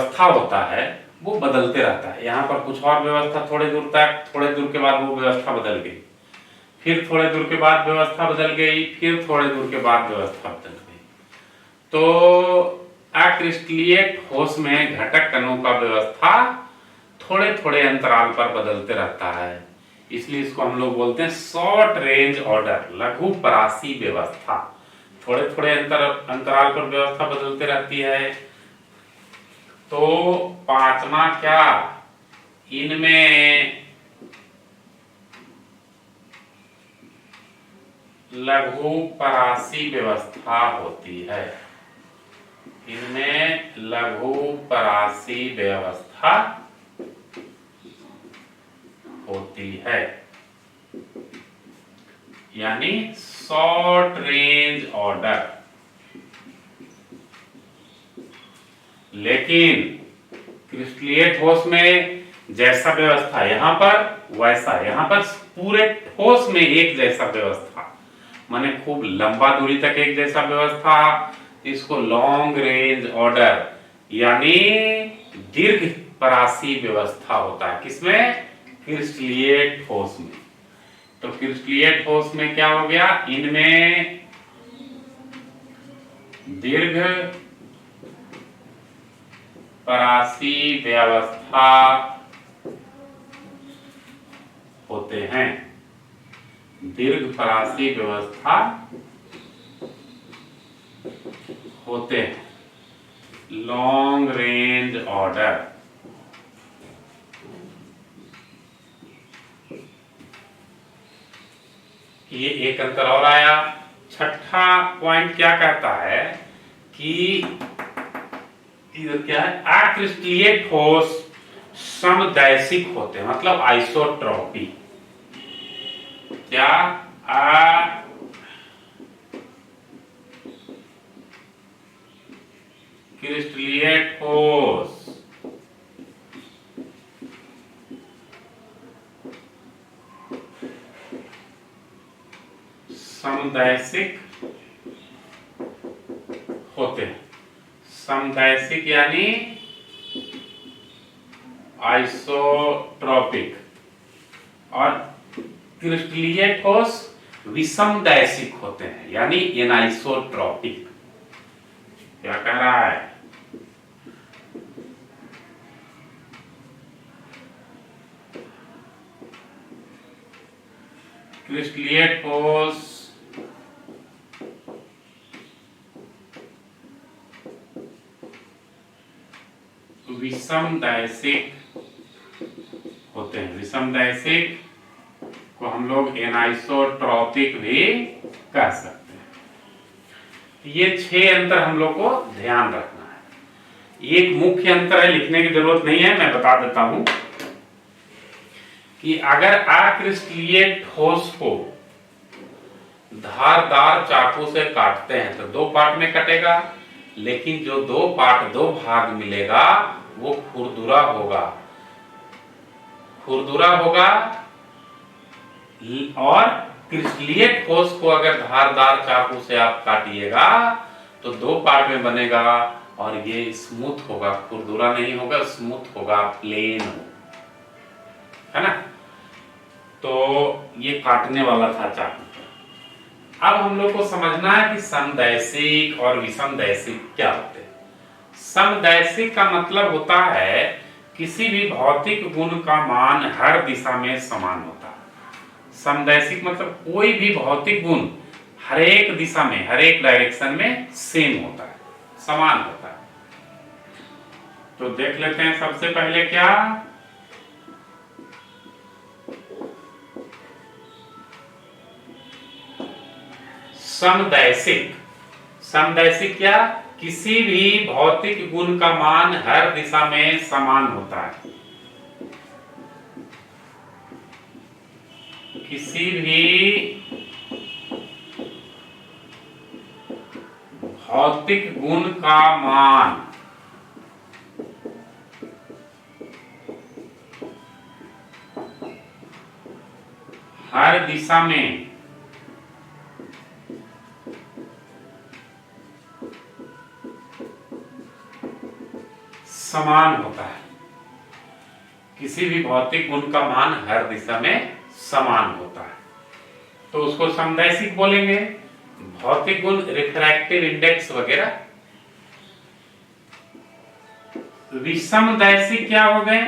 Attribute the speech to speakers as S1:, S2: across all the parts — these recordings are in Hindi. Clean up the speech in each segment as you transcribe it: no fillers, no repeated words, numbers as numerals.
S1: व्यवस्था होता है वो बदलते रहता है। यहाँ पर कुछ और व्यवस्था थोड़े दूर तक, थोड़े दूर के बाद वो व्यवस्था बदल गई, फिर थोड़े दूर के बाद व्यवस्था बदल गई, फिर थोड़े दूर के बाद व्यवस्था बदल गई। तो अक्रिस्टलीय ठोस में घटक कणों का व्यवस्था थोड़े थोड़े अंतराल पर बदलते रहता है, इसलिए इसको हम लोग बोलते हैं शॉर्ट रेंज ऑर्डर, लघु परासी व्यवस्था। थोड़े थोड़े अंतराल पर व्यवस्था बदलते रहती है। तो पांचवा क्या, इनमें लघु परासी व्यवस्था होती है, इनमें लघु परासी व्यवस्था होती है, यानी शॉर्ट रेंज ऑर्डर। लेकिन क्रिस्टलीय ठोस में जैसा व्यवस्था यहां पर वैसा यहां पर, पूरे ठोस में एक जैसा व्यवस्था, माने खूब लंबा दूरी तक एक जैसा व्यवस्था, इसको लॉन्ग रेंज ऑर्डर यानी दीर्घ परासी व्यवस्था होता है। किसमें? क्रिस्टलीय ठोस में। तो क्रिस्टलीय ठोस में क्या हो गया, इनमें दीर्घ परासी व्यवस्था होते हैं, दीर्घ परासी व्यवस्था होते हैं, लॉन्ग रेंज ऑर्डर। ये एक अंतर और आया। छठा पॉइंट क्या कहता है कि इधर क्या है, अक्रिस्टलीय ठोस समदैशिक होते हैं, मतलब आइसोट्रॉपिक। क्या? अक्रिस्टलीय ठोस समदैशिक होते हैं। समदैशिक यानी आइसोट्रॉपिक, और क्रिस्टलीय ठोस विषमदैशिक होते हैं, यानी एनाइसोट्रॉपिक। क्या कह रहा है? क्रिस्टलीय ठोस विषमदैशिक होते हैं। विषमदैशिक को हम लोग एनाइसोट्रॉपिक भी कह सकते हैं। ये 6 अंतर हम लोग को ध्यान रखना है। एक मुख्य अंतर है, लिखने की जरूरत नहीं है, मैं बता देता हूं कि अगर अक्रिस्टलीय ठोस को धारदार चाकू से काटते हैं तो 2 पार्ट में कटेगा, लेकिन जो 2 पार्ट 2 भाग मिलेगा वो खुरदुरा होगा, खुरदुरा होगा। और क्रिस्टलीय ठोस को अगर धारदार चाकू से आप काटिएगा तो 2 पार्ट में बनेगा और ये स्मूथ होगा, खुरदुरा नहीं होगा, स्मूथ होगा, प्लेन होगा, है ना। तो ये काटने वाला था चाकू। अब हम लोग को समझना है कि समदैशिक और विषमदैशिक क्या होते हैं। समदैशिक का मतलब होता है किसी भी भौतिक गुण का मान हर दिशा में समान होता है। समदैशिक मतलब कोई भी भौतिक गुण हर एक दिशा में, हर एक डायरेक्शन में सेम होता है, समान होता है। तो देख लेते हैं सबसे पहले क्या, समदैशिक। समदैशिक क्या? किसी भी भौतिक गुण का मान हर दिशा में समान होता है। किसी भी भौतिक गुण का मान हर दिशा में समान होता है। किसी भी भौतिक गुण का मान हर दिशा में समान होता है, तो उसको समदैशिक बोलेंगे। भौतिक गुण, रिफ्रैक्टिव इंडेक्स वगैरह। विषमदैशिक क्या हो गए?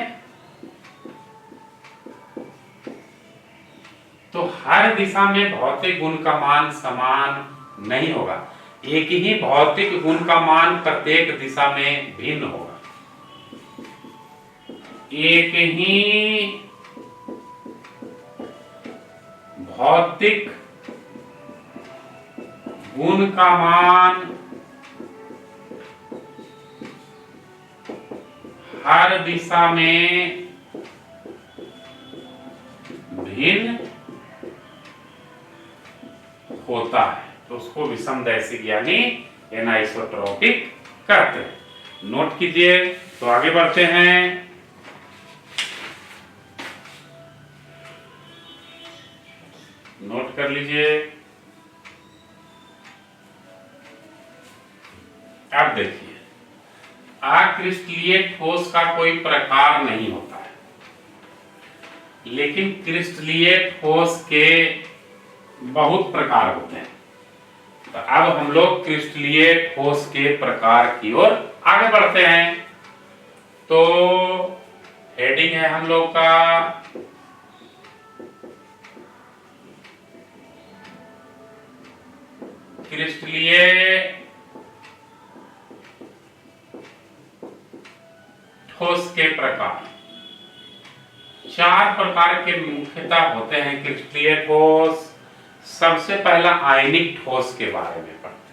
S1: तो हर दिशा में भौतिक गुण का मान समान नहीं होगा, एक ही भौतिक गुण का मान प्रत्येक दिशा में भिन्न होगा। एक ही भौतिक गुण का मान हर दिशा में भिन्न होता है, तो उसको विषमदैशिक यानी एनाइसोट्रॉपिक कहते हैं। नोट कीजिए। तो आगे बढ़ते हैं। नोट कर लीजिए। अब देखिए, अक्रिस्टलीय ठोस का कोई प्रकार नहीं होता है, लेकिन क्रिस्टलीय ठोस के बहुत प्रकार होते हैं। तो अब हम लोग क्रिस्टलीय ठोस के प्रकार की ओर आगे बढ़ते हैं। तो हेडिंग है हम लोग का क्रिस्टलीय ठोस के प्रकार। चार प्रकार के मुख्यतः होते हैं क्रिस्टलीय ठोस। सबसे पहला आयनिक ठोस के बारे में पढ़ते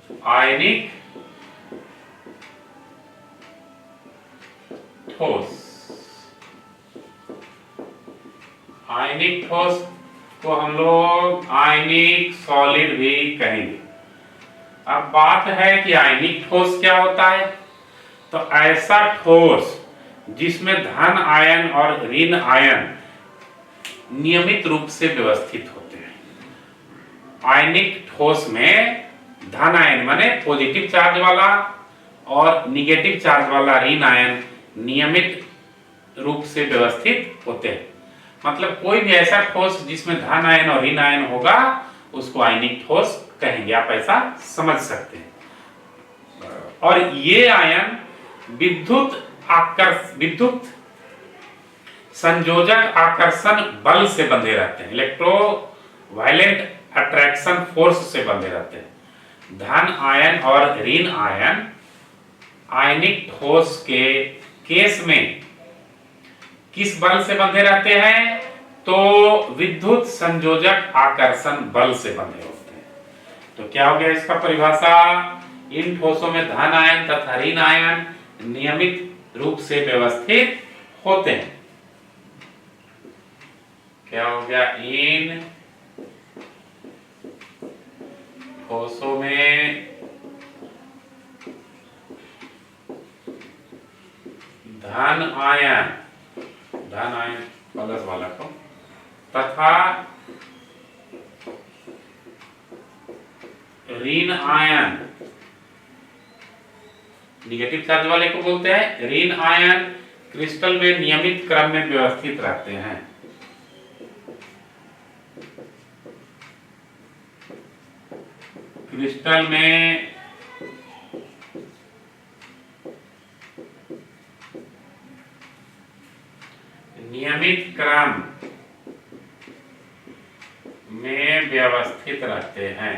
S1: हैं। आयनिक ठोस। आयनिक ठोस को हम लोग आयनिक सॉलिड भी कहेंगे। अब बात है कि आयनिक ठोस क्या होता है। तो ऐसा ठोस जिसमें धन आयन और ऋण आयन नियमित रूप से व्यवस्थित होते हैं। आयनिक ठोस में धन आयन माने पॉजिटिव चार्ज वाला और निगेटिव चार्ज वाला ऋण आयन नियमित रूप से व्यवस्थित होते हैं। मतलब कोई भी ऐसा ठोस जिसमें धन आयन और ऋण आयन होगा उसको आयनिक ठोस कहेंगे। आप ऐसा समझ सकते हैं। और ये आयन विद्युत संयोजक आकर्षण बल से बंधे रहते हैं, इलेक्ट्रोवायलेंट अट्रैक्शन फोर्स से बंधे रहते हैं। धन आयन और ऋण आयन आयनिक ठोस के केस में किस बल से बंधे रहते हैं? तो विद्युत संयोजक आकर्षण बल से बंधे होते हैं। तो क्या हो गया इसका परिभाषा? इन ठोसों में धन आयन तथा ऋण आयन नियमित रूप से व्यवस्थित होते हैं। क्या हो गया? इन ठोसों में धन आयन प्लस वाला को तथा ऋण आयन निगेटिव चार्ज वाले को बोलते हैं ऋण आयन क्रिस्टल में नियमित क्रम में व्यवस्थित रहते हैं। क्रिस्टल में नियमित क्रम में व्यवस्थित रहते हैं।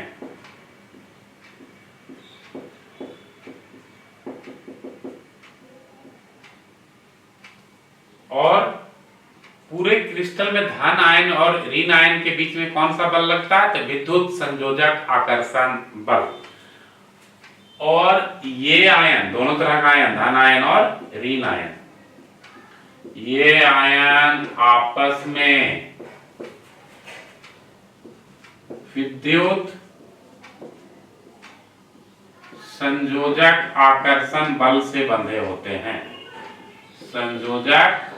S1: और पूरे क्रिस्टल में धन आयन और ऋण आयन के बीच में कौन सा बल लगता है? तो विद्युत संयोजक आकर्षण बल। और ये आयन दोनों तरह का आयन, धन आयन और ऋण आयन, ये आयन आपस में विद्युत संयोजक आकर्षण बल से बंधे होते हैं। संयोजक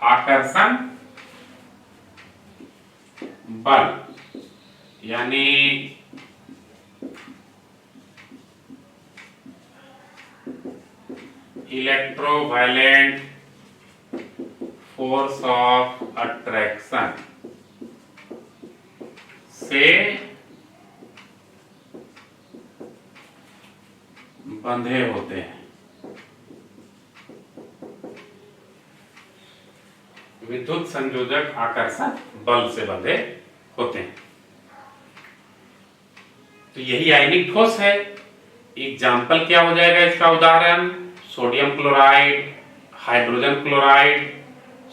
S1: आकर्षण बल यानी इलेक्ट्रोवायलेंट फोर्स ऑफ अट्रैक्शन से बंधे होते हैं। विद्युत संयोजक आकर्षण बल से बंधे होते हैं। तो यही आयनिक ठोस है। एग्जाम्पल क्या हो जाएगा इसका उदाहरण? Sodium chloride, hydrogen chloride,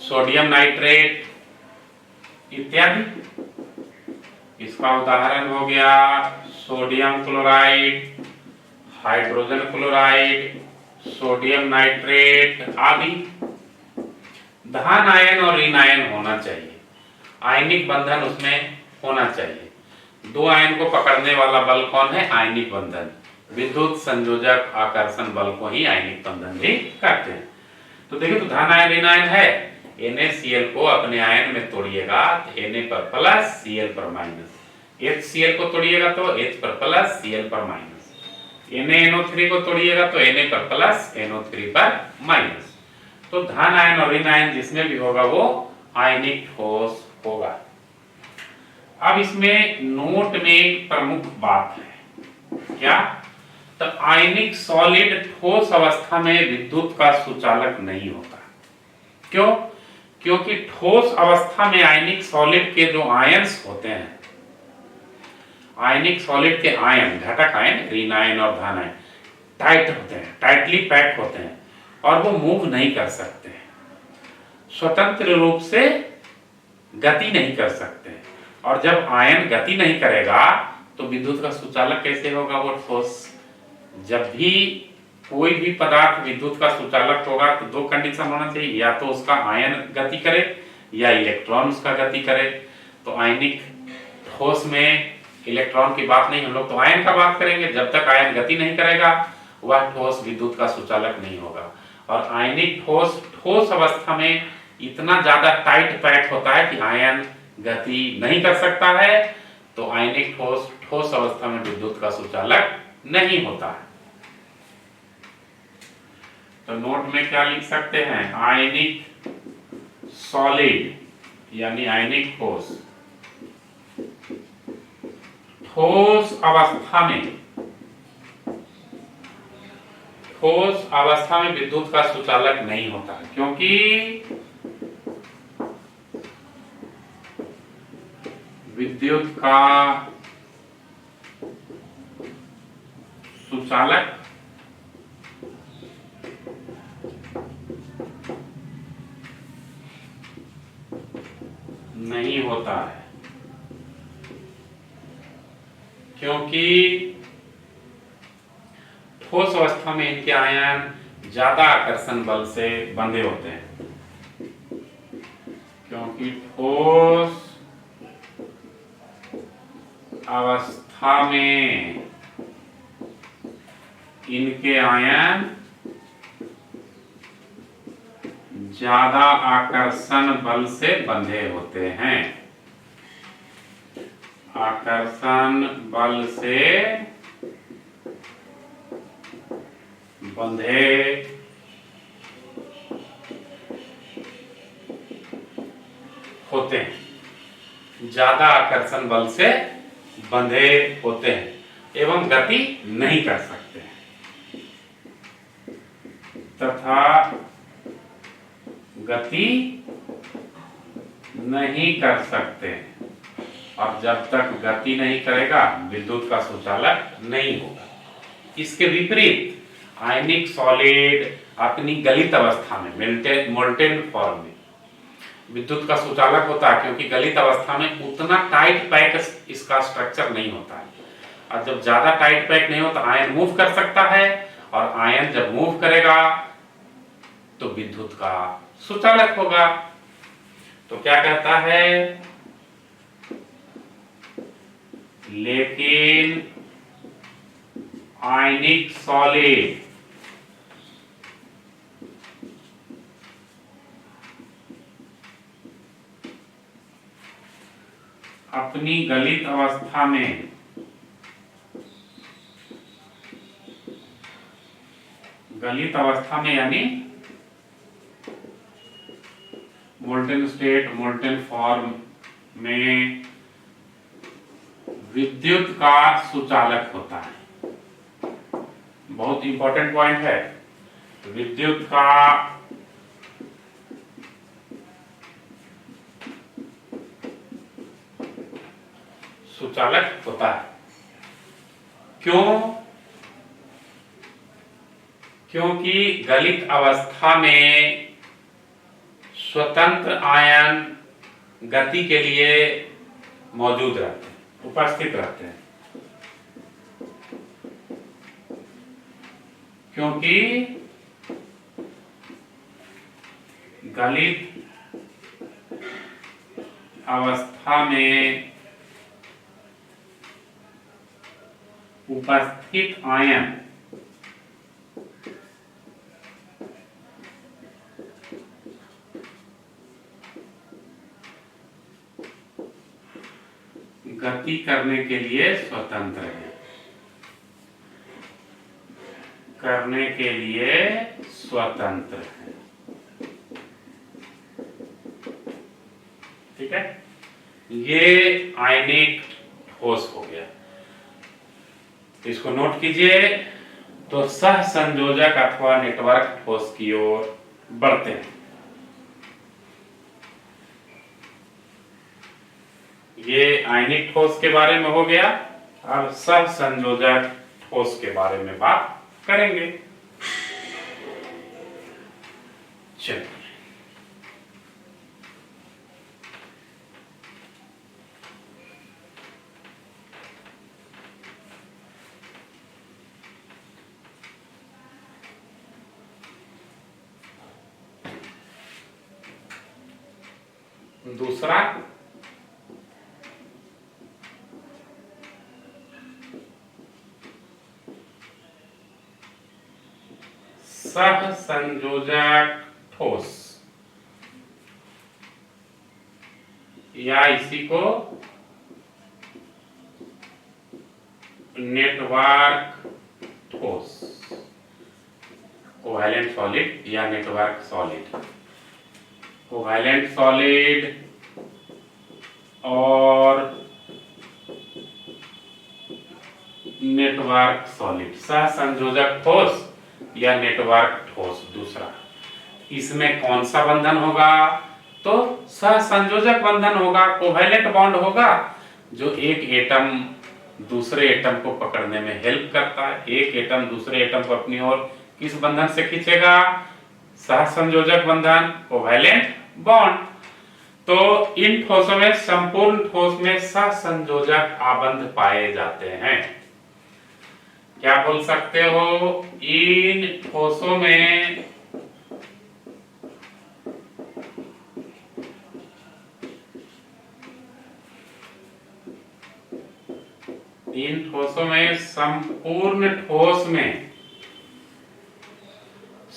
S1: sodium nitrate इत्यादि। इसका उदाहरण हो गया sodium chloride, hydrogen chloride, sodium nitrate आदि। धन आयन और ऋण आयन होना चाहिए, आयनिक बंधन उसमें होना चाहिए। दो आयन को पकड़ने वाला बल कौन है? आयनिक बंधन। विद्युत संयोजक आकर्षण बल को ही आयनिक बंधन भी कहते हैं। तो देखिए, तो धन आयन ऋण आयन है। NaCl को अपने आयन में तोड़िएगा तो Na पर प्लस Cl पर माइनस, HCl को तोड़िएगा तो H पर प्लस Cl पर माइनस, NaNO3 को तोड़िएगा तो Na पर प्लस NO3 पर माइनस। तो धन आयन और ऋण आयन जिसमें भी होगा वो आयनिक ठोस होगा। अब इसमें नोट में एक प्रमुख बात है, क्या? तो आयनिक सॉलिड ठोस अवस्था में विद्युत का सुचालक नहीं होता। क्यों? क्योंकि ठोस अवस्था में आयनिक सॉलिड के जो आयंस होते हैं, आयनिक सॉलिड के आयन, घटक आयन, ऋण आयन और धन आयन टाइट होते हैं, टाइटली पैक होते हैं और वो मूव नहीं कर सकते, स्वतंत्र रूप से गति नहीं कर सकते। और जब आयन गति नहीं करेगा तो विद्युत का सुचालक कैसे होगा? वो ठोस। जब भी कोई भी पदार्थ विद्युत का सुचालक होगा तो दो कंडीशन होना चाहिए, या तो उसका आयन गति करे या इलेक्ट्रॉन उसका गति करे। तो आयनिक ठोस में इलेक्ट्रॉन की बात नहीं, हम लोग तो आयन का बात करेंगे। जब तक आयन गति नहीं करेगा वह ठोस विद्युत का सुचालक नहीं होगा। और आयनिक ठोस अवस्था में इतना ज्यादा टाइट पैक होता है कि आयन गति नहीं कर सकता है, तो आयनिक ठोस अवस्था में विद्युत का सुचालक नहीं होता है। तो नोट में क्या लिख सकते हैं? आयनिक सॉलिड यानी आयनिक ठोस अवस्था में विद्युत का सुचालक नहीं होता, क्योंकि विद्युत का सुचालक नहीं होता है, क्योंकि ठोस अवस्था में इनके आयन ज्यादा आकर्षण बल से बंधे होते हैं। क्योंकि ठोस अवस्था में इनके आयन ज्यादा आकर्षण बल से बंधे होते हैं। आकर्षण बल से बंधे होते हैं, ज्यादा आकर्षण बल से बंधे होते हैं एवं गति नहीं कर सकते तथा गति नहीं कर सकते। और जब तक गति नहीं करेगा विद्युत का सुचालक नहीं होगा। इसके विपरीत आयनिक सॉलिड अपनी गलित अवस्था में, मोल्टेन फॉर्म में विद्युत का सुचालक होता है, क्योंकि गलित अवस्था में उतना टाइट पैक इसका स्ट्रक्चर नहीं होता है। और जब ज्यादा टाइट पैक नहीं होता आयन मूव कर सकता है, और आयन जब मूव करेगा तो विद्युत का सुचालक होगा। तो क्या कहता है? लेकिन आयनिक सॉलिड अपनी गलित अवस्था में गलित अवस्था में यानी मोल्टेन स्टेट, मोल्टेन फॉर्म में विद्युत का सुचालक होता है। बहुत इंपॉर्टेंट पॉइंट है, विद्युत का सुचालक होता है। क्यों? क्योंकि गलित अवस्था में स्वतंत्र आयन गति के लिए मौजूद रहते हैं, उपस्थित रहते हैं। क्योंकि गलित अवस्था में उपस्थित आयन गति करने के लिए स्वतंत्र है, करने के लिए स्वतंत्र है। ठीक है, ये आयनिक ठोस हो गया। इसको नोट कीजिए। तो सह संयोजक अथवा नेटवर्क ठोस की ओर बढ़ते हैं। ये आयनिक ठोस के बारे में हो गया। अब सह संयोजक ठोस के बारे में बात करेंगे। चलिए, दूसरा सह संयोजक ठोस, या इसी को नेटवर्क ठोस, कोवैलेंट सॉलिड या नेटवर्क सॉलिड, कोवैलेंट सॉलिड और नेटवर्क सॉलिड, सह संयोजक ठोस या नेटवर्क ठोस। दूसरा, इसमें कौन सा बंधन होगा? तो सह संयोजक बंधन होगा, कोवैलेंट बॉन्ड होगा, जो एक एटम दूसरे एटम को पकड़ने में हेल्प करता है। एक एटम दूसरे एटम को अपनी ओर किस बंधन से खींचेगा? सह संयोजक बंधन, कोवैलेंट बॉन्ड। तो इन ठोसों में, संपूर्ण ठोस में सह संयोजक आबंध पाए जाते हैं। क्या बोल सकते हो? इन ठोसों में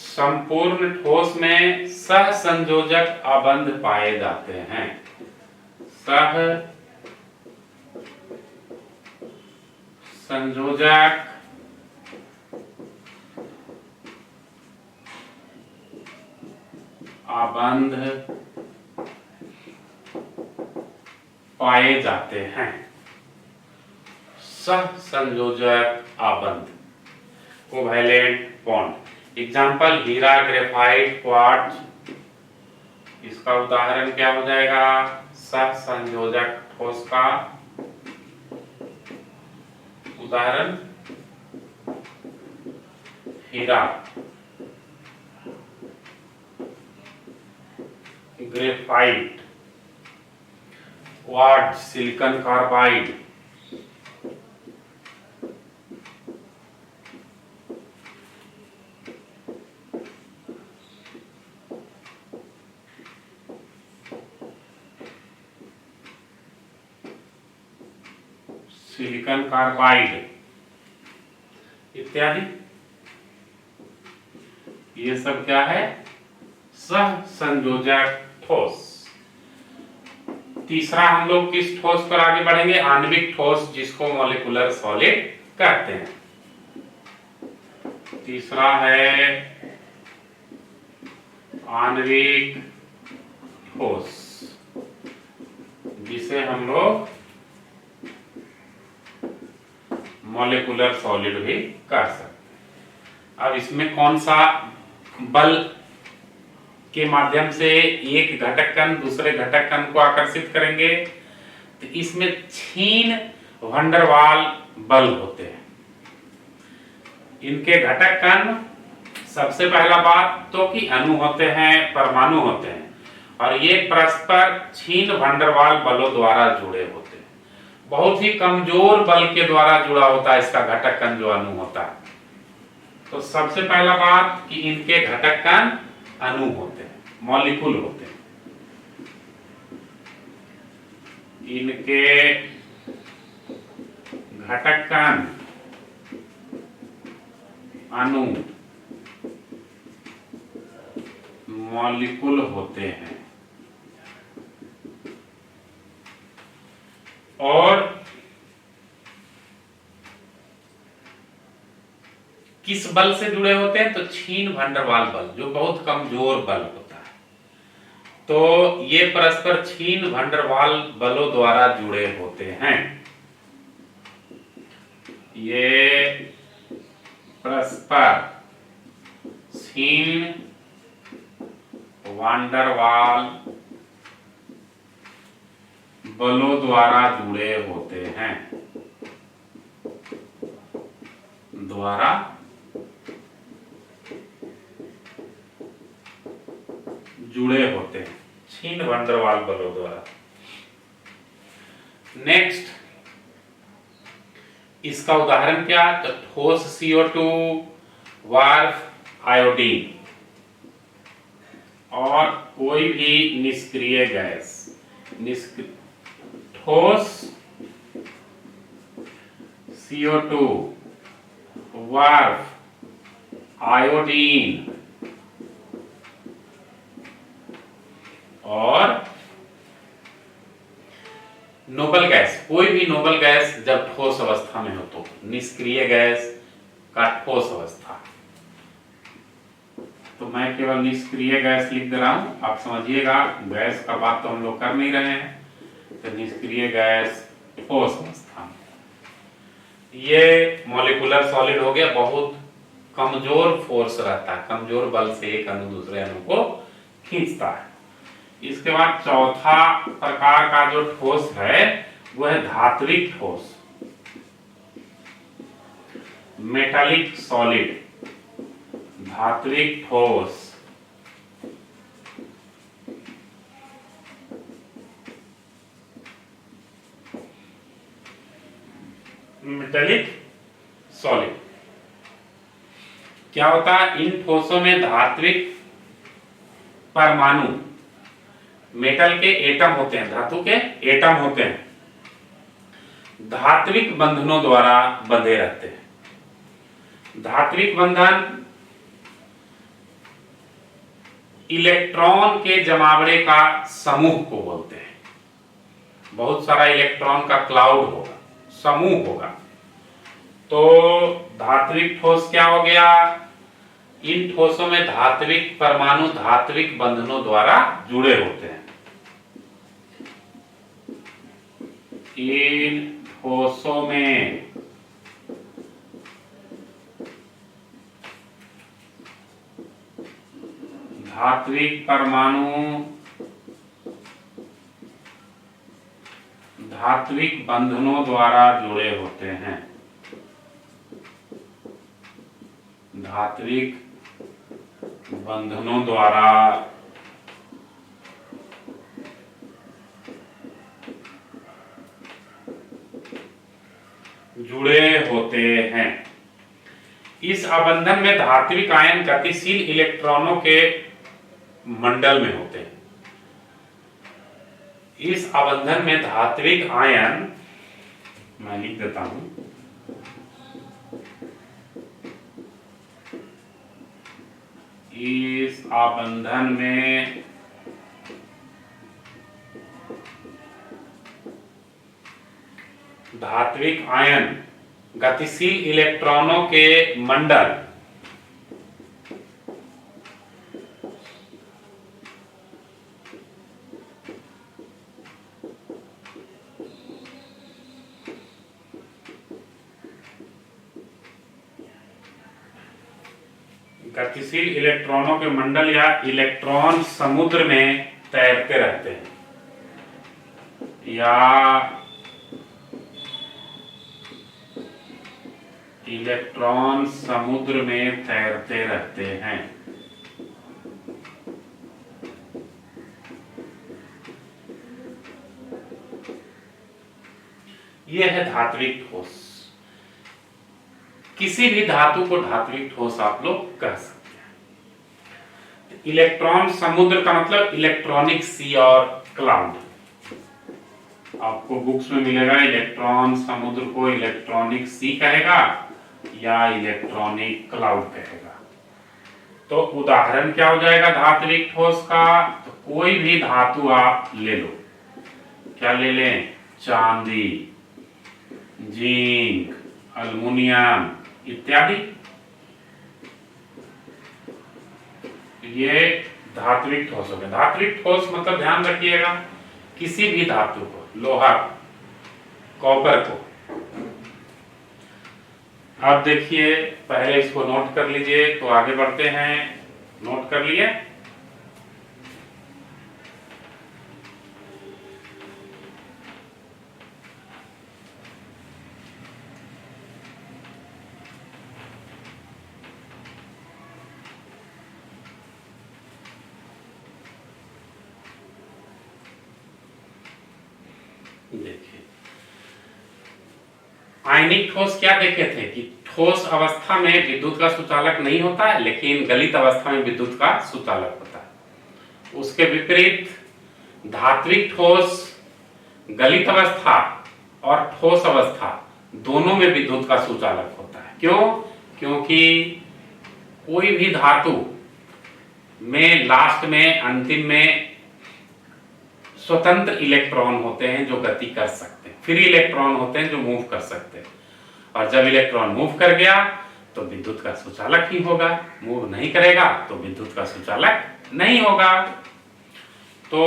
S1: संपूर्ण ठोस में सह संयोजक आबंध पाए जाते हैं। सह संयोजक आबंध पाए जाते हैं। सह संयोजक आबंध, कोवैलेंट बॉन्ड। एग्जाम्पल, हीरा, ग्रेफाइट, क्वार्ट्ज। इसका उदाहरण क्या हो जाएगा? सह संयोजक ठोस का उदाहरण हीरा, graphite, quartz, silicon carbide. Silicon carbide इत्यादि, ये सब क्या है? सह संयोजक ठोस। तीसरा, हम लोग किस ठोस पर आगे बढ़ेंगे? आणविक ठोस, जिसको मॉलिक्यूलर सॉलिड कहते हैं। तीसरा है आणविक ठोस, जिसे हम लोग मॉलिक्यूलर सॉलिड भी कर सकते हैं। अब इसमें कौन सा बल के माध्यम से एक घटक कण दूसरे घटक कण को आकर्षित करेंगे? तो इसमें छीन वंडरवाल बल होते हैं। इनके घटक कण, सबसे पहला बात तो कि अणु होते हैं, परमाणु होते हैं, और ये परस्पर छीन वंडरवाल बलों द्वारा जुड़े होते हैं। बहुत ही कमजोर बल के द्वारा जुड़ा होता है इसका घटक कण जो अणु होता है। तो सबसे पहला बात कि इनके घटक कण अणु होते हैं, मॉलिक्यूल होते हैं। इनके घटक कण अणु, मॉलिक्यूल होते हैं। और किस बल से जुड़े होते हैं? तो छीन वंडरवाल बल, जो बहुत कमजोर बल होता है। तो ये परस्पर छीन वंडरवाल बलों द्वारा जुड़े होते हैं। ये परस्पर छीन वंडरवाल बलों द्वारा जुड़े होते हैं, द्वारा जुड़े होते हैं, छीन वंडरवाल बलों द्वारा। नेक्स्ट, इसका उदाहरण क्या? तो ठोस CO2, वार्फ आयोडीन, और कोई भी निष्क्रिय गैस। ठोस CO2, वार्फ आयोडीन और नोबल गैस। कोई भी नोबल गैस जब ठोस अवस्था में हो तो निष्क्रिय गैस का ठोस अवस्था। तो मैं केवल निष्क्रिय गैस लिख दे रहा हूं, आप समझिएगा, गैस का बात तो हम लोग कर नहीं रहे हैं। तो निष्क्रिय गैस ठोस अवस्था, ये मॉलिक्यूलर सॉलिड हो गया। बहुत कमजोर फोर्स रहता है, कमजोर बल से एक अणु दूसरे अणु को खींचता है। इसके बाद चौथा प्रकार का जो ठोस है वो है धात्विक ठोस, मेटालिक सॉलिड। धात्विक ठोस, मेटालिक सॉलिड। क्या होता है? इन ठोसों में धात्विक परमाणु, मेटल के एटम होते हैं, धातु के एटम होते हैं, धात्विक बंधनों द्वारा बंधे रहते हैं। धात्विक बंधन इलेक्ट्रॉन के जमावड़े का समूह को बोलते हैं। बहुत सारा इलेक्ट्रॉन का क्लाउड होगा, समूह होगा। तो धात्विक ठोस क्या हो गया? इन ठोसों में धात्विक परमाणु धात्विक बंधनों द्वारा जुड़े होते हैं। इन ठोसों में धात्विक परमाणु धात्विक बंधनों द्वारा जुड़े होते हैं। धात्विक बंधनों द्वारा जुड़े होते हैं। इस आबंधन में धात्विक आयन गतिशील इलेक्ट्रॉनों के मंडल में होते हैं। इस आबंधन में धात्विक आयन, मैं लिख देता हूं, इस आबंधन में धात्विक आयन गतिशील इलेक्ट्रॉनों के मंडल गतिशील इलेक्ट्रॉनों के मंडल या इलेक्ट्रॉन समुद्र में तैरते रहते हैं, या इलेक्ट्रॉन समुद्र में तैरते रहते हैं। यह है धात्विक ठोस। किसी भी धातु को धात्विक ठोस आप लोग कह सकते हैं। इलेक्ट्रॉन समुद्र का मतलब इलेक्ट्रॉनिक सी और क्लाउड। आपको बुक्स में मिलेगा इलेक्ट्रॉन समुद्र को इलेक्ट्रॉनिक सी कहेगा या इलेक्ट्रॉनिक क्लाउड कहेगा। तो उदाहरण क्या हो जाएगा धात्विक ठोस का? तो कोई भी धातु आप ले लो। क्या ले लें? चांदी, जिंक, एल्युमिनियम इत्यादि। ये धात्विक ठोस हो गए। धात्विक ठोस मतलब ध्यान रखिएगा किसी भी धातु को, लोहा, कॉपर को। अब देखिए, पहले इसको नोट कर लीजिए, तो आगे बढ़ते हैं। नोट कर लिए? देखिए, आयनिक ठोस क्या देखे थे कि ठोस अवस्था में विद्युत का सुचालक नहीं होता है, लेकिन गलित अवस्था में विद्युत का सुचालक होता है। उसके विपरीत धात्विक ठोस गलित अवस्था और ठोस अवस्था दोनों में विद्युत का सुचालक होता है। क्यों? क्योंकि कोई भी धातु में लास्ट में, अंतिम में स्वतंत्र इलेक्ट्रॉन होते हैं जो गति कर सकते हैं, फ्री इलेक्ट्रॉन होते हैं जो मूव कर सकते हैं। और जब इलेक्ट्रॉन मूव कर गया तो विद्युत का सुचालक ही होगा, मूव नहीं करेगा तो विद्युत का सुचालक नहीं होगा। तो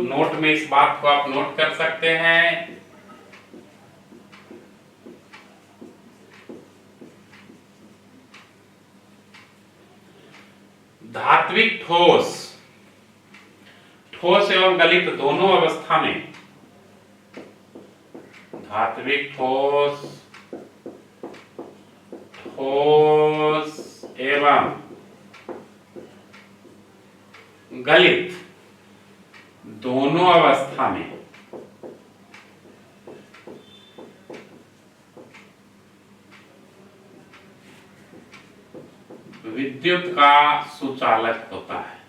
S1: नोट में इस बात को आप नोट कर सकते हैं। धात्विक ठोस, ठोस एवं गलित दोनों अवस्था में, धात्विक ठोस, ठोस एवं गलित दोनों अवस्था में विद्युत का सुचालक होता है।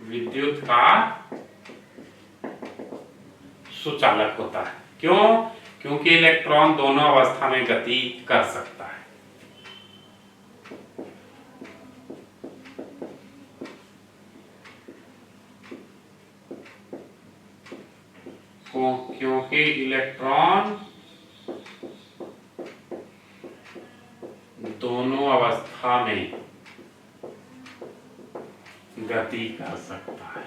S1: विद्युत का सुचालक होता है। क्यों? क्योंकि इलेक्ट्रॉन दोनों अवस्था में गति कर सकता है। क्योंकि इलेक्ट्रॉन दोनों अवस्था में गति कर सकता है।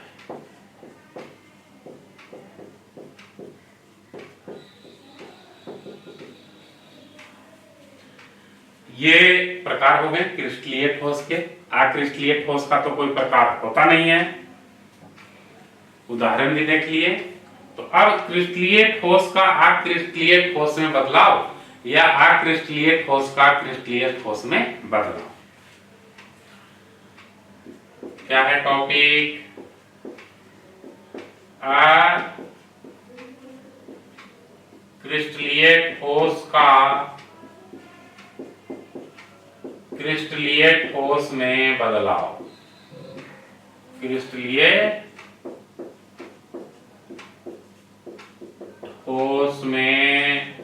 S1: ये प्रकार हो गए क्रिस्टलीय ठोस के। अक्रिस्टलीय ठोस का तो कोई प्रकार होता नहीं है, उदाहरण भी देख लिए। तो अब क्रिस्टलीय ठोस का अक्रिस्टलीय ठोस में बदलाव या अक्रिस्टलीय ठोस का क्रिस्टलीय ठोस में बदलाव। क्या है टॉपिक? क्रिस्टलीय ठोस का क्रिस्टलीय ठोस में बदलाव। क्रिस्टलीय ठोस में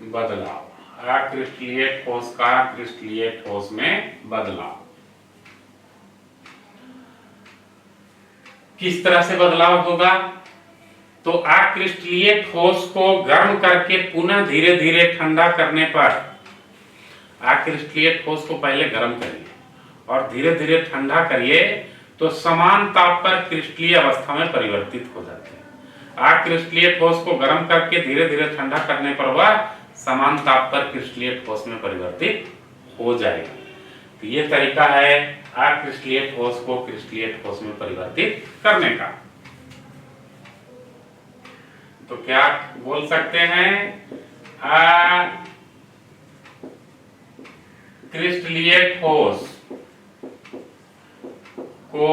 S1: बदलाव। अक्रिस्टलीय ठोस का क्रिस्टलीय ठोस में बदलाव। किस तरह से बदलाव होगा? तो अक्रिस्टलीय ठोस को गर्म करके पुनः धीरे धीरे ठंडा करने पर, अक्रिस्टलीय ठोस को पहले गर्म करिए और धीरे धीरे ठंडा करिए तो समान ताप पर क्रिस्टलीय अवस्था में परिवर्तित हो जाते हैं। अक्रिस्टलीय ठोस को गर्म करके धीरे धीरे ठंडा करने पर वह समान ताप पर क्रिस्टलीय ठोस में परिवर्तित हो जाएगा। तो ये तरीका है अक्रिस्टलीय ठोस को क्रिस्टलीय ठोस में परिवर्तित करने का। तो क्या बोल सकते हैं, अक्रिस्टलीय ठोस को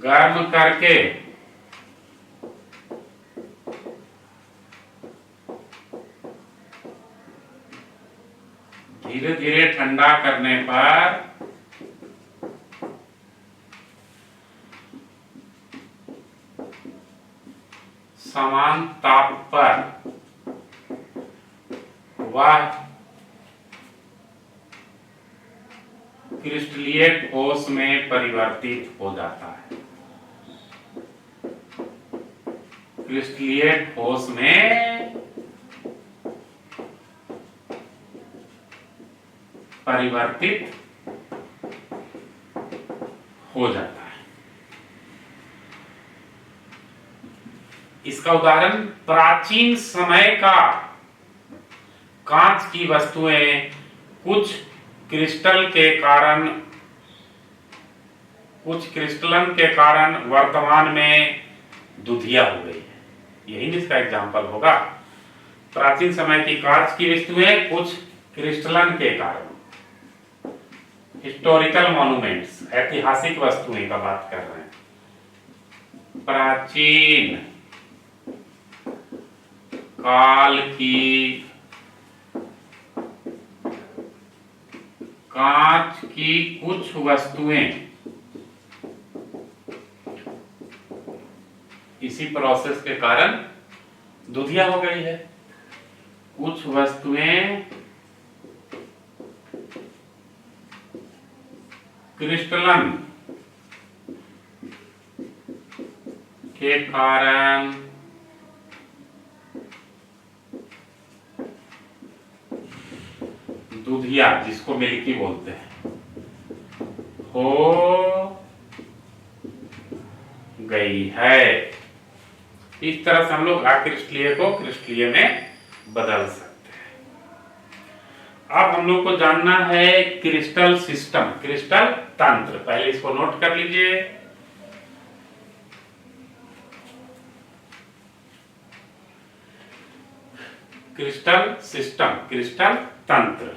S1: गर्म करके धीरे धीरे ठंडा करने पर समान ताप पर वह क्रिस्टलीय ठोस में परिवर्तित हो जाता है। क्रिस्टलीय ठोस में परिवर्तित हो जाता है। इसका उदाहरण प्राचीन समय का कांच की वस्तुएं कुछ क्रिस्टलन के कारण वर्तमान में दुधिया हो गई है। यही इसका एग्जाम्पल होगा। प्राचीन समय की कांच की वस्तुएं कुछ क्रिस्टलन के कारण, हिस्टोरिकल मॉन्यूमेंट्स, ऐतिहासिक वस्तुएं का बात कर रहे हैं। प्राचीन काल की कांच की कुछ वस्तुएं इसी प्रोसेस के कारण दुधिया हो गई है। कुछ वस्तुएं क्रिस्टलन के कारण दुधिया, जिसको मिल्की बोलते हैं, हो गई है। इस तरह से हम लोग अक्रिस्टलीय को क्रिस्टलीय में बदल सकते हैं। अब हम लोग को जानना है क्रिस्टल सिस्टम, क्रिस्टल तंत्र। पहले इसको नोट कर लीजिए। क्रिस्टल सिस्टम, क्रिस्टल तंत्र।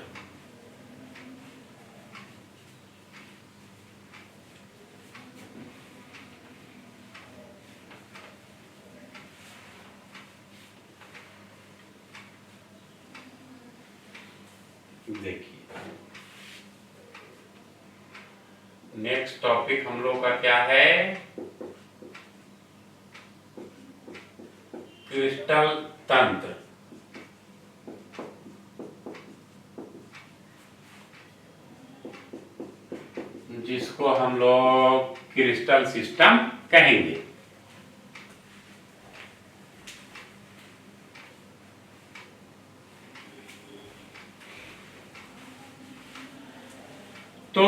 S1: देखिए, नेक्स्ट टॉपिक हम लोग का क्या है, क्रिस्टल तंत्र। जिसको हम लोग क्रिस्टल सिस्टम कहेंगे। तो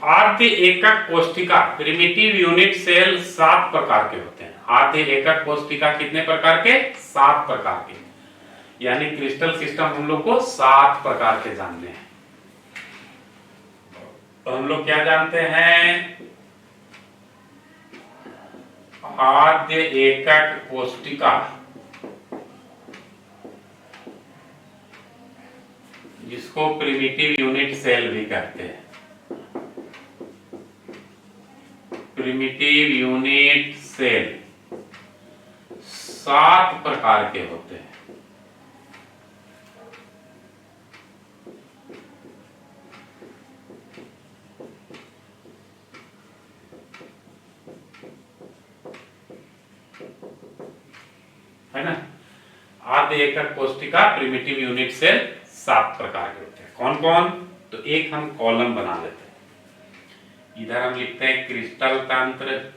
S1: आद्य एकक कोशिका, प्रिमिटिव यूनिट सेल 7 प्रकार के होते हैं। आद्य एकक कोशिका कितने प्रकार के? 7 प्रकार के। यानी क्रिस्टल सिस्टम हम लोग को 7 प्रकार के जानने हैं। तो हम लोग क्या जानते हैं, आद्य एकक कोशिका जिसको प्रिमिटिव यूनिट सेल भी कहते हैं। प्रिमिटिव यूनिट सेल 7 प्रकार के होते हैं। है ना? आद्य एकक कोशिका प्रिमिटिव यूनिट सेल 7 प्रकार के होते हैं। कौन कौन? तो एक हम कॉलम बना लेते हैं। इधर हम लिखते हैं क्रिस्टल तंत्र,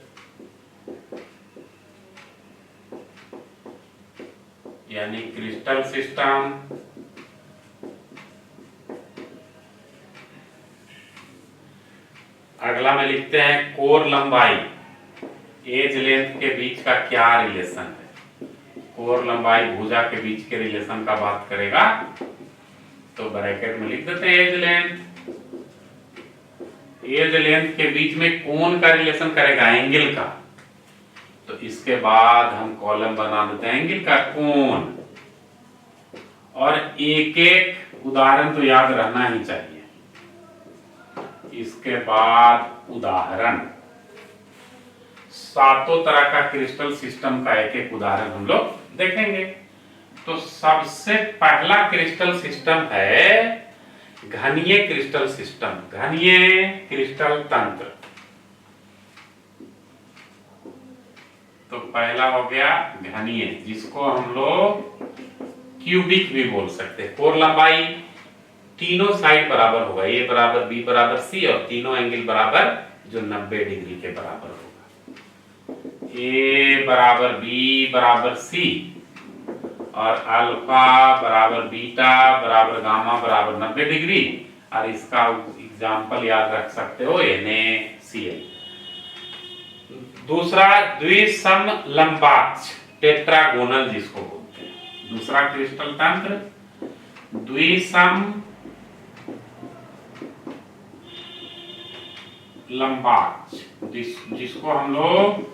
S1: यानी क्रिस्टल सिस्टम। अगला में लिखते हैं कोर लंबाई एज लेंथ के बीच का क्या रिलेशन है। कोर लंबाई भुजा के बीच के रिलेशन का बात करेगा, तो ब्रैकेट में लिख देते हैं एज लेंथ। एज लेंथ के बीच में कोण का रिलेशन करेगा, एंगल का, तो इसके बाद हम कॉलम बना देते हैं एंगल का कोण। और एक एक उदाहरण तो याद रहना ही चाहिए। इसके बाद उदाहरण, सातों तरह का क्रिस्टल सिस्टम का एक एक उदाहरण हम लोग देखेंगे। तो सबसे पहला क्रिस्टल सिस्टम है घनीय क्रिस्टल सिस्टम, घनीय क्रिस्टल तंत्र। तो पहला हो गया घनीय, जिसको हम लोग क्यूबिक भी बोल सकते हैं। कोर लंबाई तीनों साइड बराबर होगा, ए बराबर बी बराबर सी, और तीनों एंगल बराबर जो 90 डिग्री के बराबर होगा। ए बराबर बी बराबर सी और अल्फा बराबर बीटा बराबर गामा बराबर 90 डिग्री। और इसका एग्जाम्पल याद रख सकते हो NaCl। दूसरा द्विसम लंबाक्ष, टेट्रागोनल जिसको बोलते हैं। दूसरा क्रिस्टल तंत्र द्विसम लंबाक्ष, जिसको हम लोग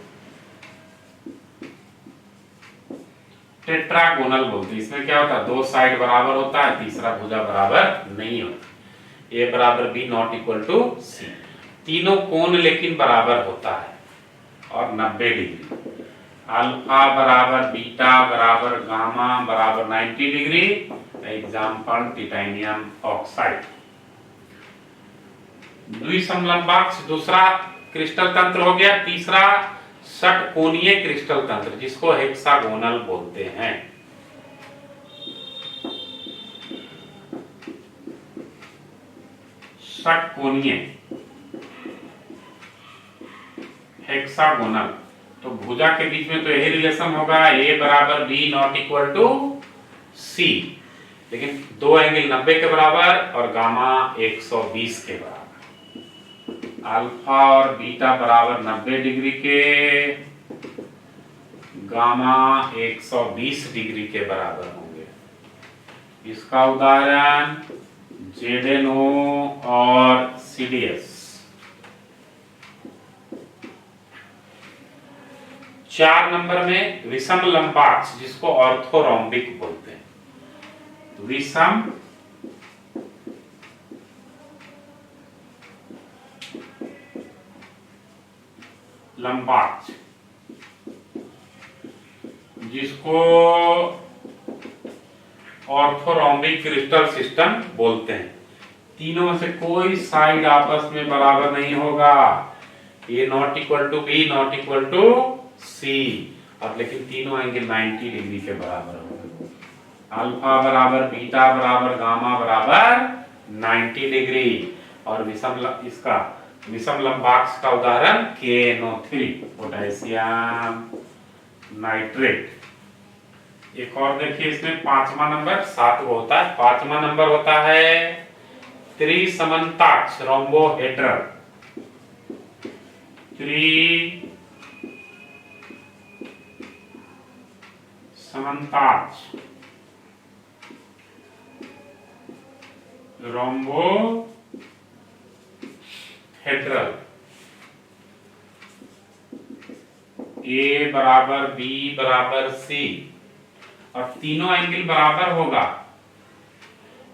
S1: टेट्रागोनल बोलते हैं। इसमें क्या होता है, दो साइड बराबर होता है, तीसरा भुजा बराबर नहीं होता। ए बराबर B not equal to C, तीनों कोण लेकिन बराबर होता है और 90 डिग्री। अल्फा बराबर बीटा बराबर गामा बराबर 90 डिग्री। Example titanium oxide. द्विसमलंबाक्ष दूसरा क्रिस्टल तंत्र हो गया। तीसरा षटकोणीय क्रिस्टल तंत्र, जिसको हेक्सागोनल बोलते हैं। षटकोणीय हेक्सागोनल, तो भुजा के बीच में तो यही रिलेशन होगा, ए बराबर बी नॉट इक्वल टू सी, लेकिन दो एंगल 90 के बराबर और गामा 120 के बराबर। अल्फा और बीटा बराबर 90 डिग्री के, गामा 120 डिग्री के बराबर होंगे। इसका उदाहरण ZnO और CDS। 4 नंबर में विषम लंबाक्ष, जिसको ऑर्थोरोम्बिक बोलते हैं। विषम लंबाक्ष, जिसको ऑर्थोरोम्बिक क्रिस्टल सिस्टम बोलते हैं। तीनों में से कोई साइड आपस में बराबर नहीं होगा, A not equal to B not equal to C, अब लेकिन तीनों एंगल 90 डिग्री के बराबर होंगे। अल्फा बराबर बीटा बराबर गामा बराबर 90 डिग्री। और विषम लंबाक्ष का उदाहरण KNO3, पोटेशियम नाइट्रेट। एक और देखिए, इसमें 5वां नंबर, 7 को होता है। 5वां नंबर होता है त्रिसमन्ताक्ष, रोम्बोहेड्रल। त्रिसमन्ताक्ष रोम्बोहेड्रल। ए बराबर बी बराबर सी, और तीनों एंगल बराबर होगा,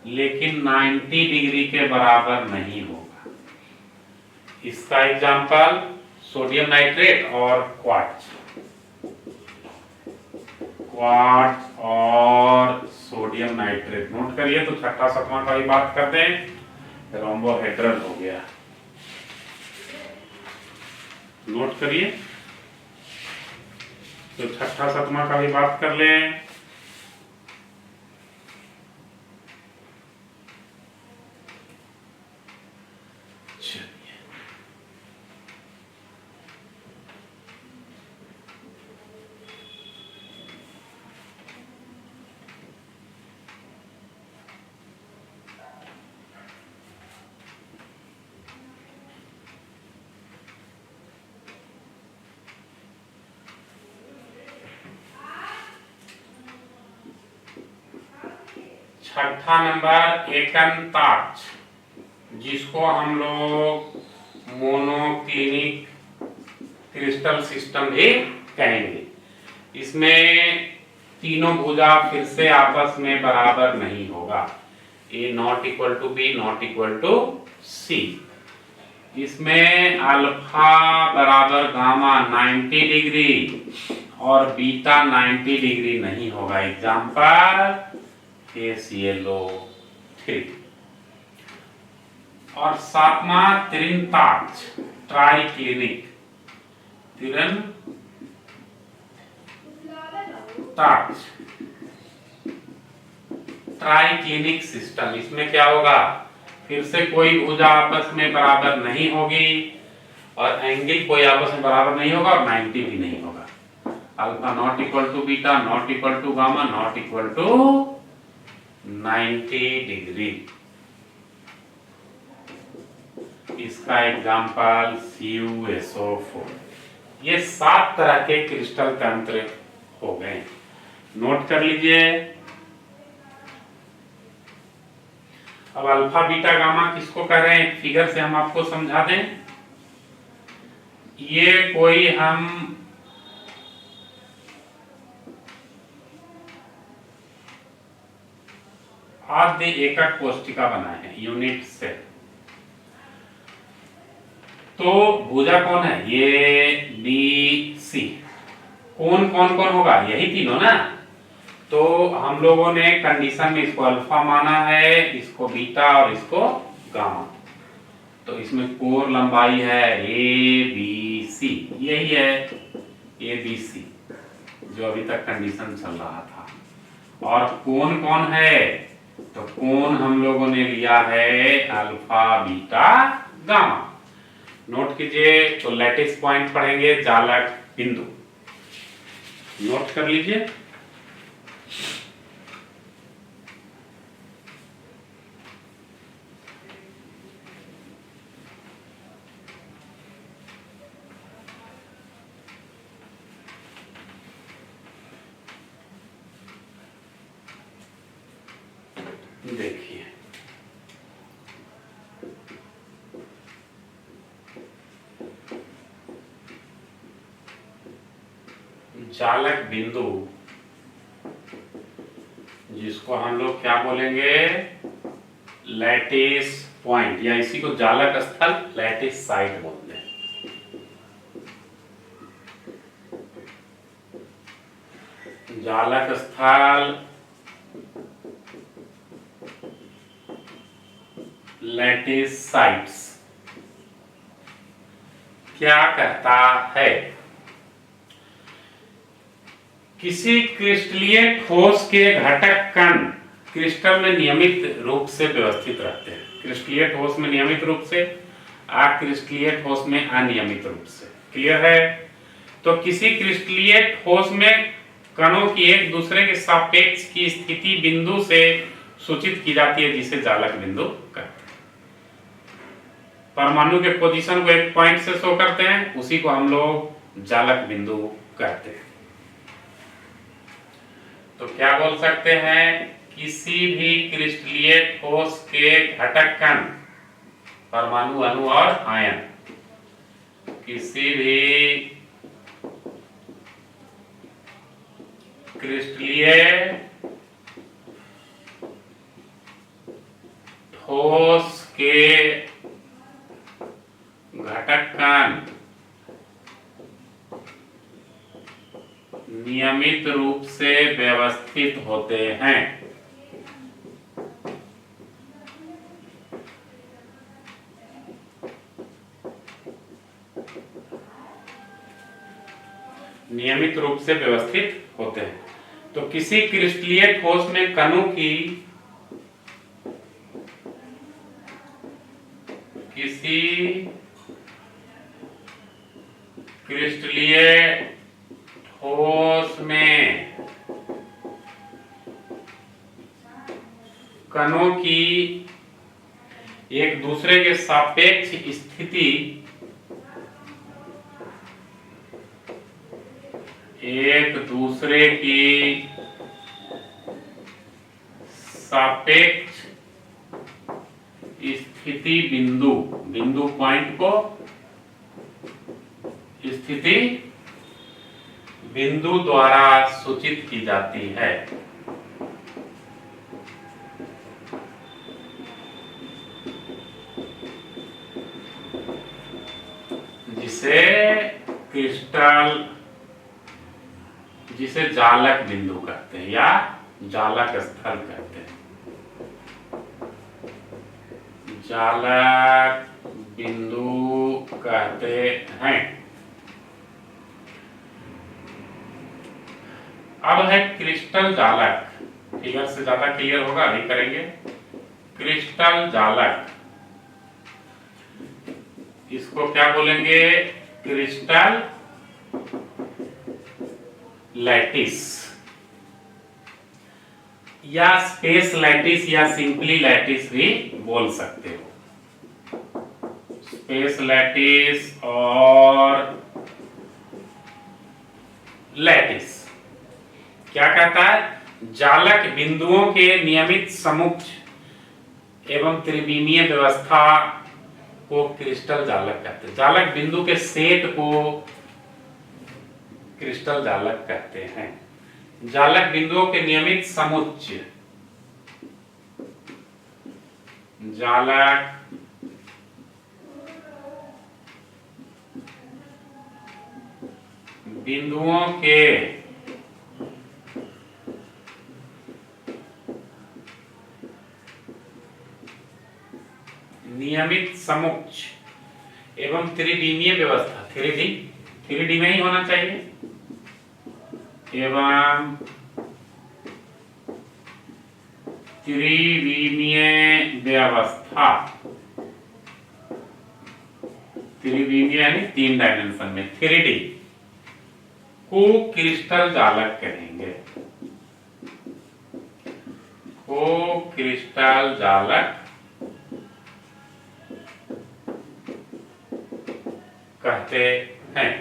S1: लेकिन 90 डिग्री के बराबर नहीं होगा। इसका एग्जाम्पल सोडियम नाइट्रेट और क्वार्ट्ज। क्वार्ट्ज और सोडियम नाइट्रेट नोट करिए। तो छठा सातवां का भी बात कर दें, रोम्बोहेड्रल हो गया, नोट करिए। तो छठा सातवां का भी बात कर लें। छठा नंबर एकंताक्ष, जिसको हम लोग मोनोक्लिनिक क्रिस्टल सिस्टम भी कहेंगे। इसमें तीनों भुजा फिर से आपस में बराबर नहीं होगा, A not equal to B not equal to C. इसमें अल्फा बराबर गामा 90 डिग्री और बीटा 90 डिग्री नहीं होगा। Example KClO3। और सातवां त्रिंताक्ष ट्राइक्लिनिक, ट्राइक्लिनिक सिस्टम। इसमें क्या होगा, फिर से कोई भुजा आपस में बराबर नहीं होगी और एंगल कोई आपस में बराबर नहीं होगा और 90 भी नहीं होगा। Alpha not equal to beta not equal to gamma not equal to 90 degree. इसका एग्जाम्पल CuSO4। ये 7 तरह के क्रिस्टल तंत्र हो गए, नोट कर लीजिए। अब अल्फा बीटा गामा किसको कह रहे हैं, फिगर से हम आपको समझा दें। ये कोई हम आद्य एकक कोशिका बनाए हैं, यूनिट सेल। तो भुजा कौन है, ये बी सी। कौन कौन कौन होगा, यही तीनों ना। तो हम लोगों ने कंडीशन में इसको अल्फा माना है, इसको बीटा और इसको गामा। तो इसमें कोर लंबाई है ए बी सी, यही है ए बी सी जो अभी तक कंडीशन चल रहा था। और कौन कौन है, तो कौन हम लोगों ने लिया है अल्फा बीटा गामा। नोट कीजिए। तो लैटिस पॉइंट पढ़ेंगे, जालक बिंदु, नोट कर लीजिए। देखिए, जालक बिंदु, जिसको हम लोग क्या बोलेंगे, लैटिस पॉइंट, या इसी को जालक स्थल लैटिस साइट बोलते हैं। जालक स्थल लैटिस साइट्स क्या कहता है, किसी क्रिस्टलीय ठोस के घटक कण क्रिस्टल में नियमित रूप से व्यवस्थित रहते हैं। क्रिस्टलीय ठोस में नियमित रूप से, अक्रिस्टलीय ठोस में अनियमित रूप से। क्लियर है। तो किसी क्रिस्टलीय ठोस में कणों की एक दूसरे के सापेक्ष की स्थिति बिंदु से सूचित की जाती है, जिसे जालक बिंदु कहते हैं। परमाणु के पोजीशन को एक पॉइंट से शो करते हैं, उसी को हम लोग जालक बिंदु कहते हैं। तो क्या बोल सकते हैं, किसी भी क्रिस्टलीय ठोस के घटक कण, परमाणु, अणु और आयन, किसी भी क्रिस्टलीय ठोस के घटक कण नियमित रूप से व्यवस्थित होते हैं। नियमित रूप से व्यवस्थित होते हैं। तो किसी क्रिस्टलीय ठोस में कणों की, किसी क्रिस्टलीय ठोस में कणों की एक दूसरे के सापेक्ष स्थिति एक दूसरे की सापेक्ष स्थिति बिंदु, बिंदु पॉइंट को स्थिति बिंदु द्वारा सूचित की जाती है। जिसे क्रिस्टल, जिसे जालक बिंदु कहते हैं या जालक स्थल कहते हैं। जालक बिंदु कहते हैं। अब है क्रिस्टल जालक। फिगर से ज्यादा क्लियर होगा, अभी करेंगे। क्रिस्टल जालक, इसको क्या बोलेंगे? क्रिस्टल लैटिस या स्पेस लैटिस या सिंपली लैटिस भी बोल सकते हो। स्पेस लैटिस और लैटिस क्या कहता है? जालक बिंदुओं के नियमित समुच्चय एवं त्रिविमीय व्यवस्था को क्रिस्टल जालक कहते हैं। जालक बिंदु के सेट को क्रिस्टल जालक कहते हैं। जालक बिंदुओं के नियमित समुच्चय, जालक बिंदुओं के नियमित समुच्चय एवं त्रिविमीय व्यवस्था, थ्री डी में ही होना चाहिए, एवं त्रिविमीय व्यवस्था, त्रिविमीय यानी 3 डायमेंशन में, 3D को क्रिस्टल जालक कहेंगे। को क्रिस्टल जालक कहते हैं।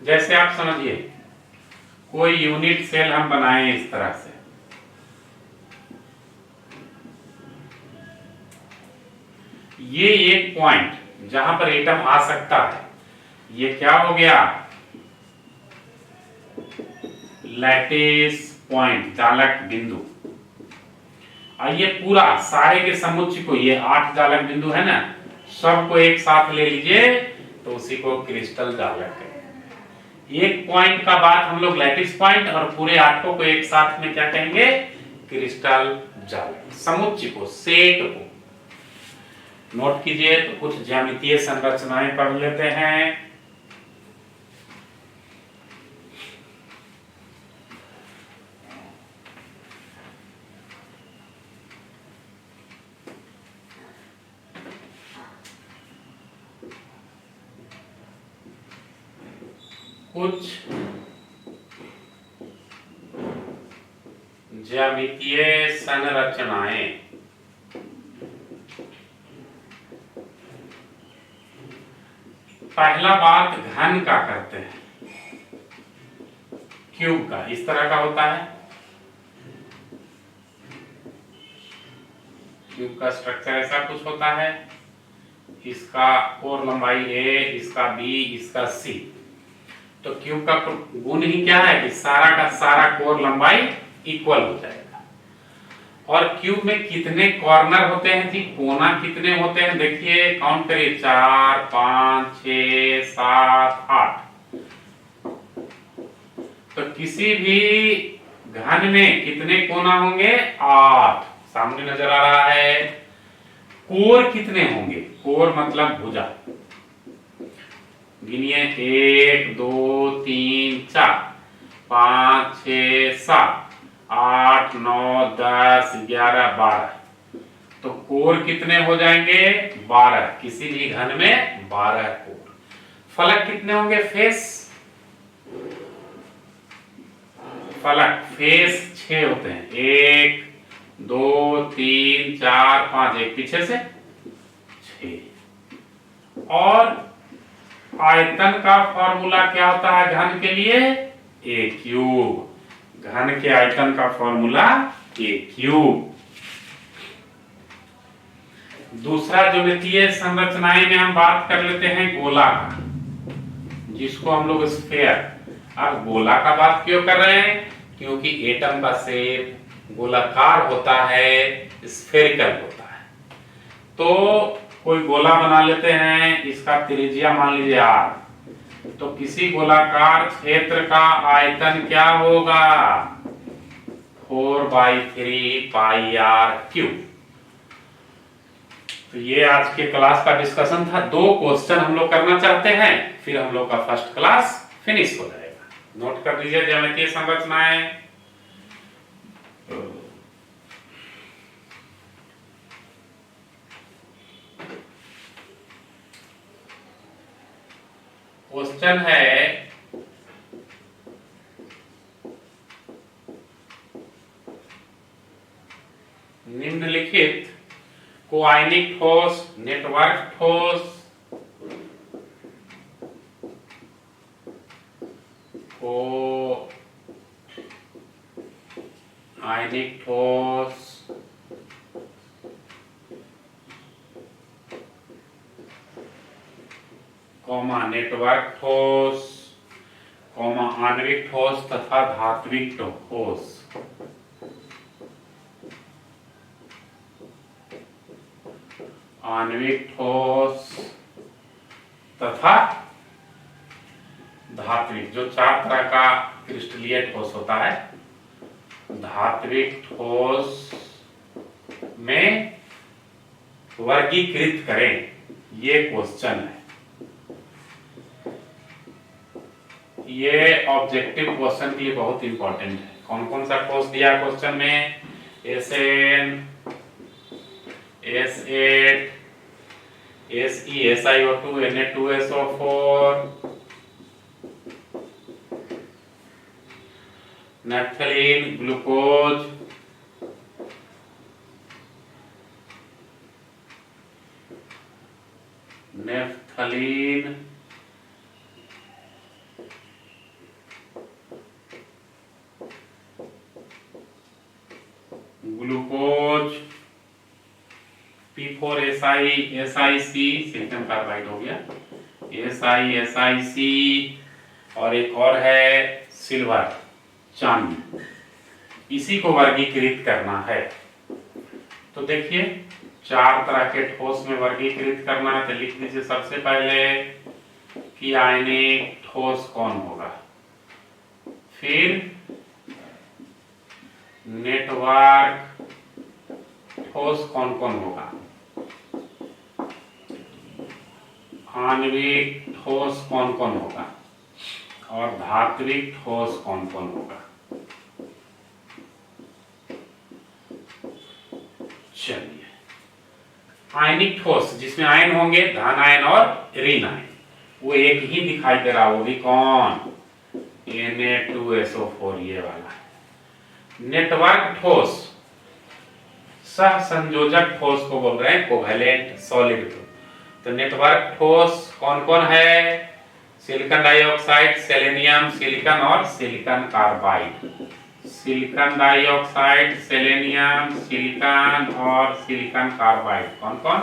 S1: जैसे आप समझिए, कोई यूनिट सेल हम बनाए इस तरह से, ये एक पॉइंट जहां पर एटम आ सकता है, ये क्या हो गया? लैटिस पॉइंट, जालक बिंदु। आइए पूरा सारे के समुच्चय को, ये 8 जालक बिंदु है ना, सबको एक साथ ले लीजिए तो उसी को क्रिस्टल जालक है। एक पॉइंट का बात हम लोग लैटिस पॉइंट, और पूरे 8 को एक साथ में क्या कहेंगे? क्रिस्टल जालक। समुच्चय को, सेट को नोट कीजिए। तो कुछ ज्यामितीय संरचनाएं पढ़ लेते हैं। कुछ ज्यामितीय संरचनाएं। पहला बात घन का करते हैं, क्यूब का इस तरह का होता है। क्यूब का स्ट्रक्चर ऐसा कुछ होता है, इसका कोर लंबाई A, इसका B, इसका C। तो क्यूब का गुण ही क्या है कि सारा का सारा कोर लंबाई इक्वल हो जाएगा। और क्यूब में कितने कॉर्नर होते हैं जी? कोना कितने होते हैं? देखिए काउंट करिए, 4, 5, 6, 7, 8। तो किसी भी घन में कितने कोना होंगे? 8। सामने नजर आ रहा है। कोर कितने होंगे? कोर मतलब भुजा। गिनिए, 1, 2, 3, 4, 5, 6, 7, 8, 9, 10, 11, 12। तो कोर कितने हो जाएंगे? 12। किसी भी घन में 12 कोर। फलक कितने होंगे? फेस, फलक फेस 6 होते हैं। 1, 2, 3, 4, 5, एक पीछे से 6। और आयतन का फॉर्मूला क्या होता है घन के लिए? A cube. घन के आयतन का फॉर्मूला ए क्यूब। दूसरा ज्योमेट्रीय संरचनाएं में हम बात कर लेते हैं गोला का, जिसको हम लोग स्फीयर। अब गोला का बात क्यों कर रहे हैं? क्योंकि एटम का शेप गोलाकार होता है, स्फेरिकल होता है। तो कोई गोला बना लेते हैं, इसका त्रिज्या मान लीजिए r, तो किसी गोलाकार क्षेत्र का आयतन क्या होगा? 4/3 पाई r क्यूब। तो ये आज के क्लास का डिस्कशन था। 2 क्वेश्चन हम लोग करना चाहते हैं, फिर हम लोग का फर्स्ट क्लास फिनिश हो जाएगा। नोट कर लीजिए ज्यामितीय संरचनाएं। क्वेश्चन है निम्नलिखित कोआयनिक ठोस, नेटवर्क ठोस, कोआयनिक ठोस कॉमा नेटवर्क ठोस कॉमा आणविक ठोस तथा धात्विक ठोस। आणविक ठोस तथा धात्विक, जो 4 तरह का क्रिस्टलीय ठोस होता है। धात्विक ठोस में वर्गीकृत करें, ये क्वेश्चन है। ये ऑब्जेक्टिव क्वेश्चन के लिए बहुत इंपॉर्टेंट है। कौन कौन सा ठोस दिया क्वेश्चन में? SN, S8, Se, SiO2, Na2SO4, naphthalene, glucose, naphthalene, glucose, P4Si, SiC, silicon carbide हो गया, SiC, और एक और है सिल्वर, चांदी। इसी को वर्गीकृत करना है। तो देखिए 4 तरह के ठोस में वर्गीकृत करना है, तो लिख दीजिए सबसे पहले कि आयनिक ठोस कौन होगा, फिर नेटवर्क ठोस कौन कौन होगा, आणविक ठोस कौन कौन होगा, और धात्विक ठोस कौन कौन होगा। चलिए, आयनिक ठोस जिसमें आयन होंगे, धन आयन और ऋण आयन, वो एक ही दिखाई दे रहा, वो भी कौन? Na2SO4, ये वाला है। नेटवर्क ठोस सह संयोजक ठोस को बोल रहे हैं, कोवैलेंट सॉलिड को। तो नेटवर्क ठोस कौन कौन है? सिलिकॉन डाइऑक्साइड, सेलेनियम, सिलिकॉन और silicon carbide. Silicon dioxide, selenium, silicon और सिलिकॉन कार्बाइड। कौन कौन?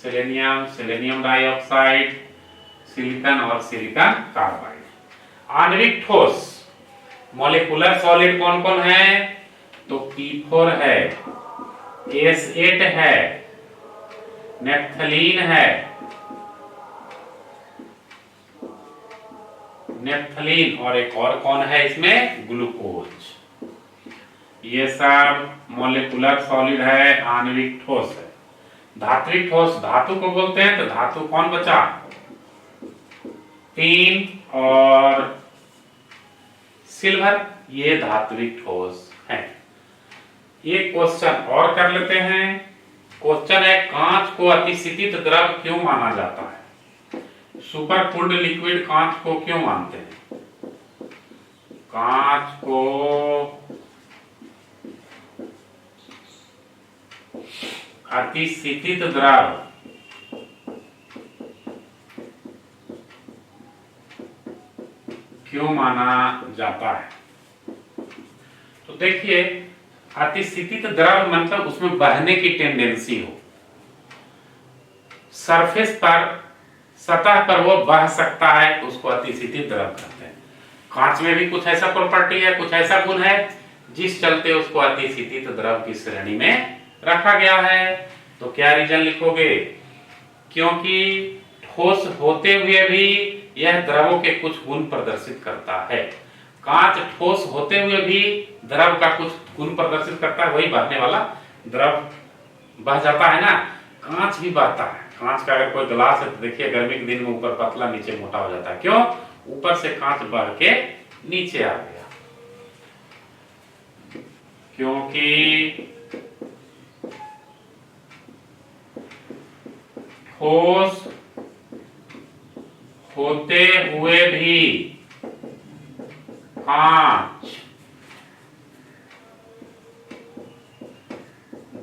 S1: सेलेनियम, सेलेनियम डाइऑक्साइड, सिलिकॉन और सिलिकॉन कार्बाइड। आणविक ठोस मॉलिक्यूलर सॉलिड कौन कौन है? तो P4 है, S8 है, नेप्थलीन है, नेप्थलीन, और एक और कौन है इसमें? ग्लूकोज। ये सब मॉलिक्यूलर सॉलिड है, आणविक ठोस है। धात्विक ठोस धातु को बोलते हैं, तो धातु कौन बचा? 3 और सिल्वर, ये धात्विक ठोस है। एक क्वेश्चन और कर लेते हैं। क्वेश्चन है, कांच को अतिशीतित द्रव क्यों माना जाता है? सुपर कूल्ड लिक्विड कांच को क्यों मानते हैं? कांच को अतिशीतित द्रव क्यों माना जाता है? तो देखिए अतिस्थितित द्रव मतलब उसमें बहने की टेंडेंसी हो, सरफेस पर, सतह पर वो बह सकता है, उसको अतिस्थितित द्रव कहते हैं। कांच में भी कुछ ऐसा प्रॉपर्टी है, कुछ ऐसा गुण है जिस चलते उसको अतिस्थितित द्रव की श्रेणी में रखा गया है। तो क्या रीजन लिखोगे? क्योंकि ठोस होते हुए भी यह द्रवों के कुछ गुण प्रदर्शित करता है। कांच ठोस होते हुए भी द्रव का कुछ गुण प्रदर्शित करता है, वही बहने वाला द्रव बह जाता है ना। कांच भी बहता है। कांच का अगर कोई ग्लास है तो देखिए गर्मी के दिन में ऊपर पतला नीचे मोटा हो जाता है। क्यों? ऊपर से कांच बह के नीचे आ गया, क्योंकि ठोस होते हुए भी कांच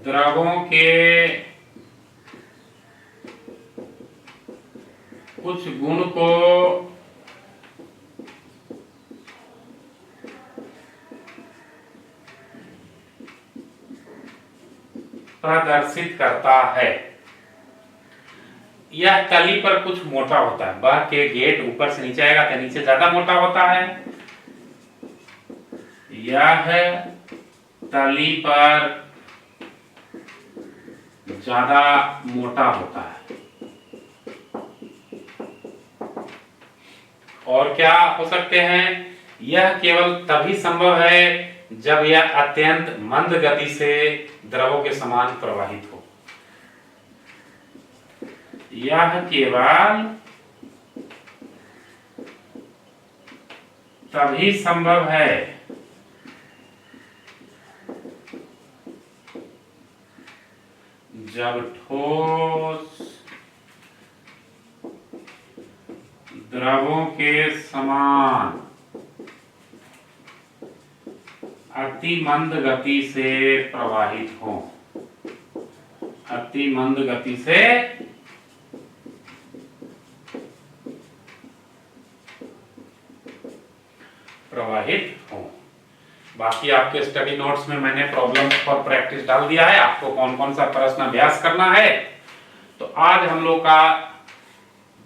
S1: द्रवों के कुछ गुण को प्रदर्शित करता है। यह तली पर कुछ मोटा होता है, बह के गेट ऊपर से नीचे आएगा तो नीचे ज्यादा मोटा होता है। यह तली पर ज्यादा मोटा होता है। और क्या हो सकते हैं? यह केवल तभी संभव है जब यह अत्यंत मंद गति से द्रवों के समान प्रवाहित हो। यह केवल तभी संभव है जब ठोस द्रवों के समान अति मंद गति से प्रवाहित हो। अति मंद गति से प्रवाहित हो। बाकी आपके स्टडी नोट्स में मैंने प्रॉब्लम फॉर प्रैक्टिस डाल दिया है, आपको कौन कौन सा प्रश्न अभ्यास करना है। तो आज हम लोग का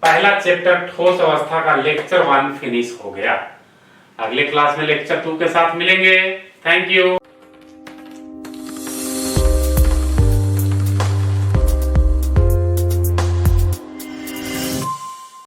S1: पहला चैप्टर ठोस अवस्था का लेक्चर 1 फिनिश हो गया। अगले क्लास में लेक्चर 2 के साथ मिलेंगे। Thank you.